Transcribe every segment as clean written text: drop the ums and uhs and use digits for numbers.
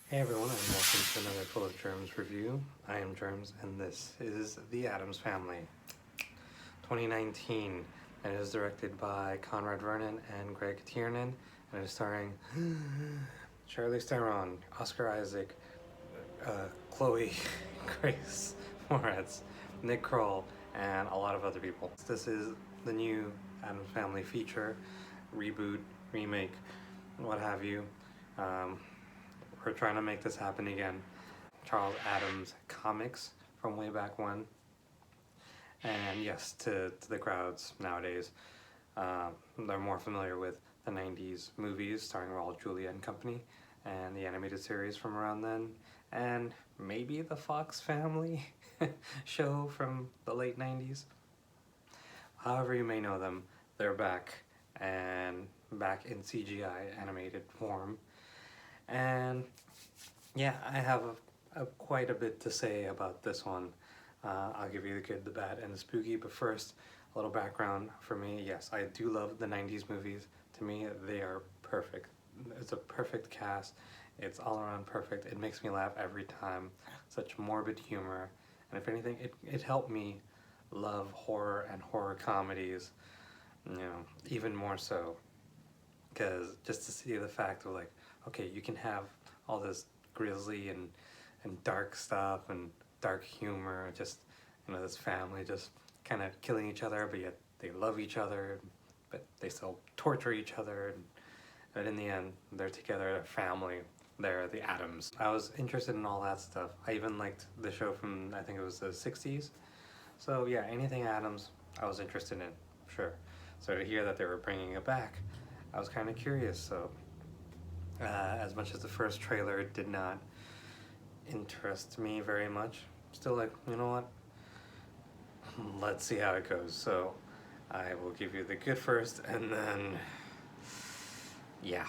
Hey everyone, and welcome to another Full of Germs review. I am Germs, and this is The Addams Family, 2019, and it is directed by Conrad Vernon and Greg Tiernan, and it is starring Charlize Theron, Oscar Isaac, Chloe Grace Moretz, Nick Kroll, and a lot of other people. This is the new Addams Family feature, reboot, remake, what have you. We're trying to make this happen again. Charles Addams comics from way back when. And yes, to the crowds nowadays, they're more familiar with the 90s movies starring Raul Julia and company, and the animated series from around then, and maybe the Fox Family show from the late 90s. However you may know them, they're back, and back in CGI animated form. And yeah, I have quite a bit to say about this one. I'll give you the good, the bad, and the spooky, but first, a little background for me. Yes, I do love the 90s movies. To me, they are perfect. It's a perfect cast. It's all around perfect. It makes me laugh every time. Such morbid humor. And if anything, it helped me love horror and horror comedies, even more so. Because just to see the fact of like, okay, you can have all this grisly and dark stuff and dark humor, just, this family just kind of killing each other, but yet they love each other, but they still torture each other, but in the end, they're together, they're family, they're the Addams. I was interested in all that stuff. I even liked the show from, I think it was the 60s. So yeah, anything Addams, I was interested in, sure. So to hear that they were bringing it back, I was kind of curious. So as much as the first trailer did not interest me very much, still like, you know what, let's see how it goes. So I will give you the good first, and then yeah.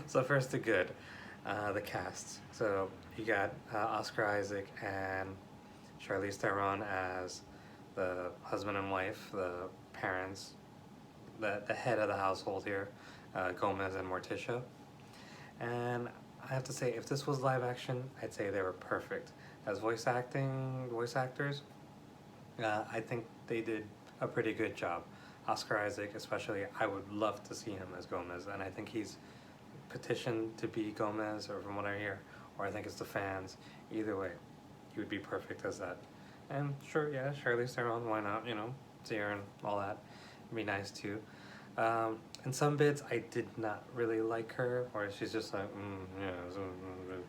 So first the good, the cast. So you got Oscar Isaac and Charlize Theron as the husband and wife, the parents, the head of the household here, Gomez and Morticia. And I have to say, if this was live action, I'd say they were perfect. As voice actors, I think they did a pretty good job. Oscar Isaac especially, I would love to see him as Gomez, and I think he's petitioned to be Gomez, or from what I hear, or I think it's the fans. Either way, he would be perfect as that. And sure, yeah, Charlize Theron, why not, see her and all that. It'd be nice too. In some bits, I did not really like her, or she's just like,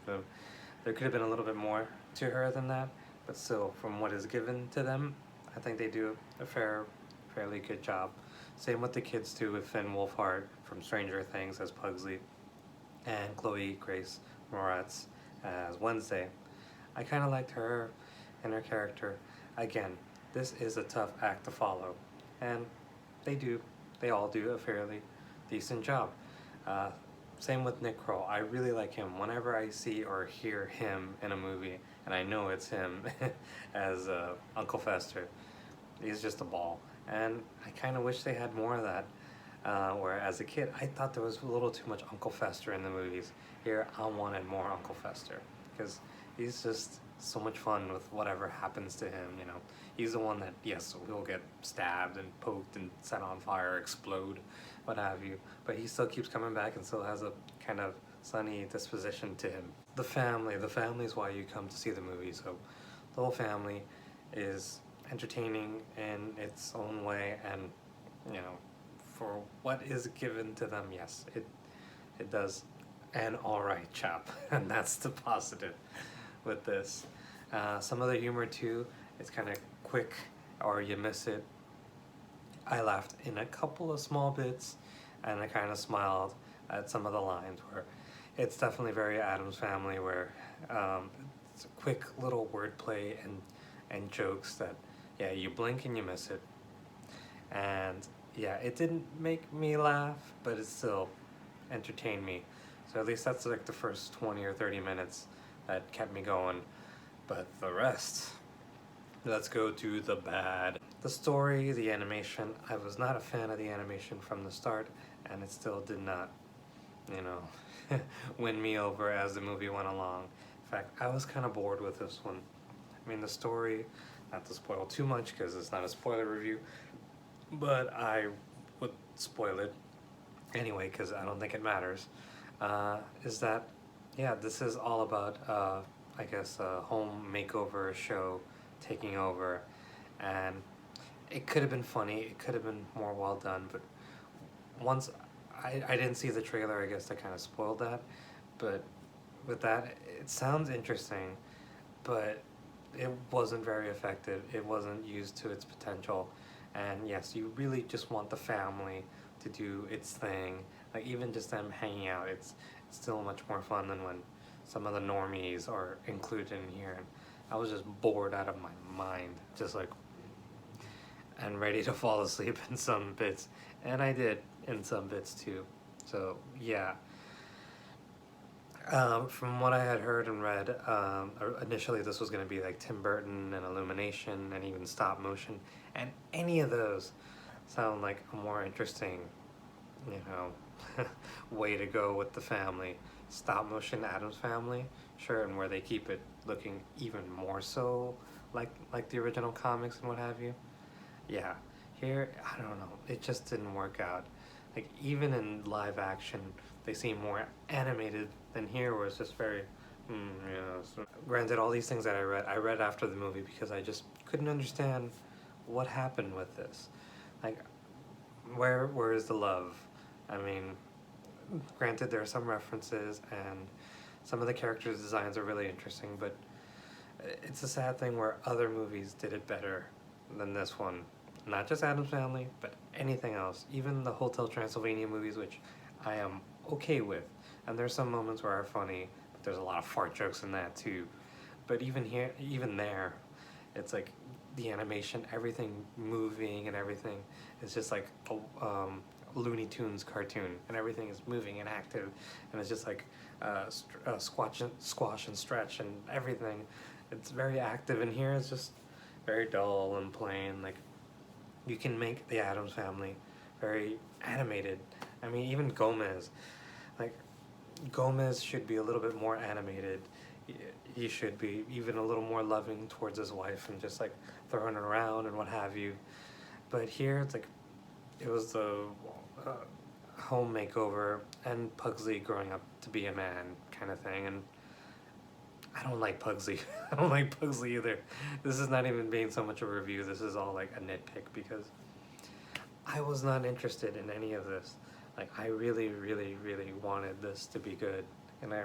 there could have been a little bit more to her than that, but still, from what is given to them, I think they do a fairly good job. Same with the kids too, with Finn Wolfhard from Stranger Things as Pugsley, and Chloe Grace Moretz as Wednesday. I kind of liked her and her character. Again, this is a tough act to follow, and they all do a fairly decent job. Same with Nick Kroll. I really like him. Whenever I see or hear him in a movie, and I know it's him as Uncle Fester, he's just a ball. And I kind of wish they had more of that. Where as a kid, I thought there was a little too much Uncle Fester in the movies. Here, I wanted more Uncle Fester, because he's just so much fun with whatever happens to him, He's the one that, yes, will get stabbed and poked and set on fire, explode, what have you, but he still keeps coming back and still has a kind of sunny disposition to him. The family is why you come to see the movie, so the whole family is entertaining in its own way, and, for what is given to them, yes, it does an alright job, and that's the positive with this. Some of the humor too, it's kind of quick, or you miss it. I laughed in a couple of small bits, and I kind of smiled at some of the lines where it's definitely very Addams Family, where it's a quick little wordplay and jokes that, yeah, you blink and you miss it. And yeah, it didn't make me laugh, but it still entertained me. So at least that's like the first 20 or 30 minutes that kept me going. But the rest, let's go to the bad. The story, the animation, I was not a fan of the animation from the start, and it still did not, win me over as the movie went along. In fact, I was kind of bored with this one. I mean, the story, not to spoil too much because it's not a spoiler review, but I would spoil it anyway because I don't think it matters. Is that, yeah, this is all about, I guess, a home makeover show taking over, and it could have been funny, it could have been more well done, but once I didn't see the trailer, I guess that kind of spoiled that. But with that, it sounds interesting, but it wasn't very effective. It wasn't used to its potential. And yes, you really just want the family to do its thing. Like even just them hanging out, it's still much more fun than when some of the normies are included in here. And I was just bored out of my mind, just like, and ready to fall asleep in some bits. And I did in some bits too. So yeah. From what I had heard and read, initially this was going to be like Tim Burton and Illumination and even stop motion, and any of those sound like a more interesting, you know, way to go with the family. Stop motion Addams Family, sure, and where they keep it looking even more so like the original comics and what have you. Yeah, here I don't know, it just didn't work out. Like even in live action, they seem more animated than here, where it's just very, you know. So, granted, all these things that I read after the movie because I just couldn't understand what happened with this. Like, where is the love? I mean, granted, there are some references and some of the characters' designs are really interesting, but it's a sad thing where other movies did it better than this one. Not just Addams Family, but anything else. Even the Hotel Transylvania movies, which I am okay with. And there's some moments where are funny, but there's a lot of fart jokes in that too. But even here, even there, it's like the animation, everything moving and everything is just like a Looney Tunes cartoon, and everything is moving and active, and it's just like squash and stretch and everything. It's very active, and here it's just very dull and plain. Like, you can make the Addams Family very animated. I mean, even Gomez, like, Gomez should be a little bit more animated. He should be even a little more loving towards his wife and just like throwing her around and what have you. But here it's like, it was the home makeover and Pugsley growing up to be a man kind of thing, and I don't like Pugsley. I don't like Pugsley either. This is not even being so much a review. This is all like a nitpick because I was not interested in any of this. Like, I really, really, really wanted this to be good, and I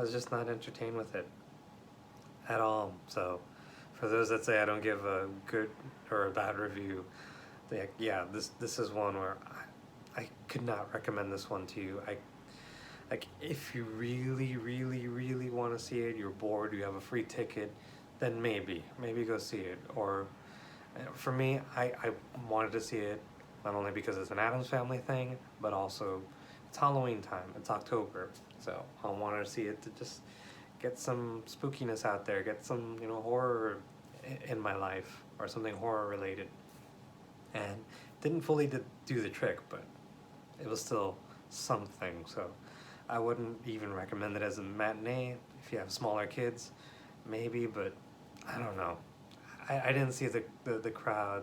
was just not entertained with it at all. So, for those that say I don't give a good or a bad review, yeah, this is one where I could not recommend this one to you. Like, if you really, really, really want to see it, you're bored, you have a free ticket, then maybe go see it. Or, for me, I wanted to see it, not only because it's an Addams Family thing, but also it's Halloween time, it's October, so I wanted to see it to just get some spookiness out there, get some, you know, horror in my life, or something horror related. And didn't fully do the trick, but it was still something, so I wouldn't even recommend it as a matinee. If you have smaller kids, maybe, but I don't know. I didn't see the crowd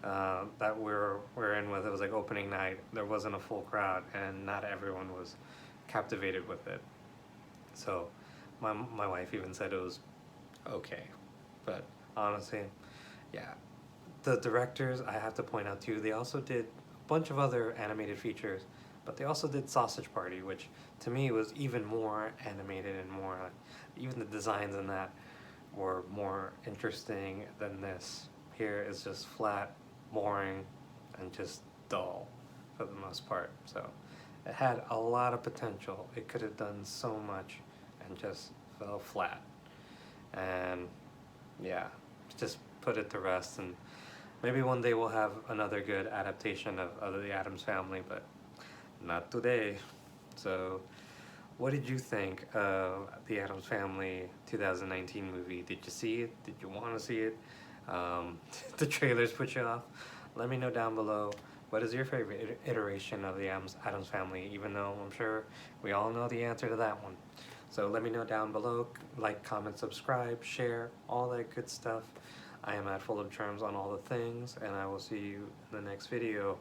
that we're in with. It was like opening night. There wasn't a full crowd, and not everyone was captivated with it. So my wife even said it was okay, but honestly, yeah. The directors, I have to point out too, they also did a bunch of other animated features, but they also did Sausage Party, which to me was even more animated and more, even the designs in that were more interesting than this. Here is just flat, boring, and just dull for the most part. So it had a lot of potential. It could have done so much and just fell flat. And yeah, just put it to rest, and maybe one day we'll have another good adaptation of the Addams Family, but not today. So, what did you think of the Addams Family 2019 movie? Did you see it? Did you want to see it? The trailers put you off? Let me know down below. what is your favorite iteration of the Addams family, even though I'm sure we all know the answer to that one. So let me know down below, like, comment, subscribe, share, all that good stuff. I am at Full of Germs on all the things, and I will see you in the next video.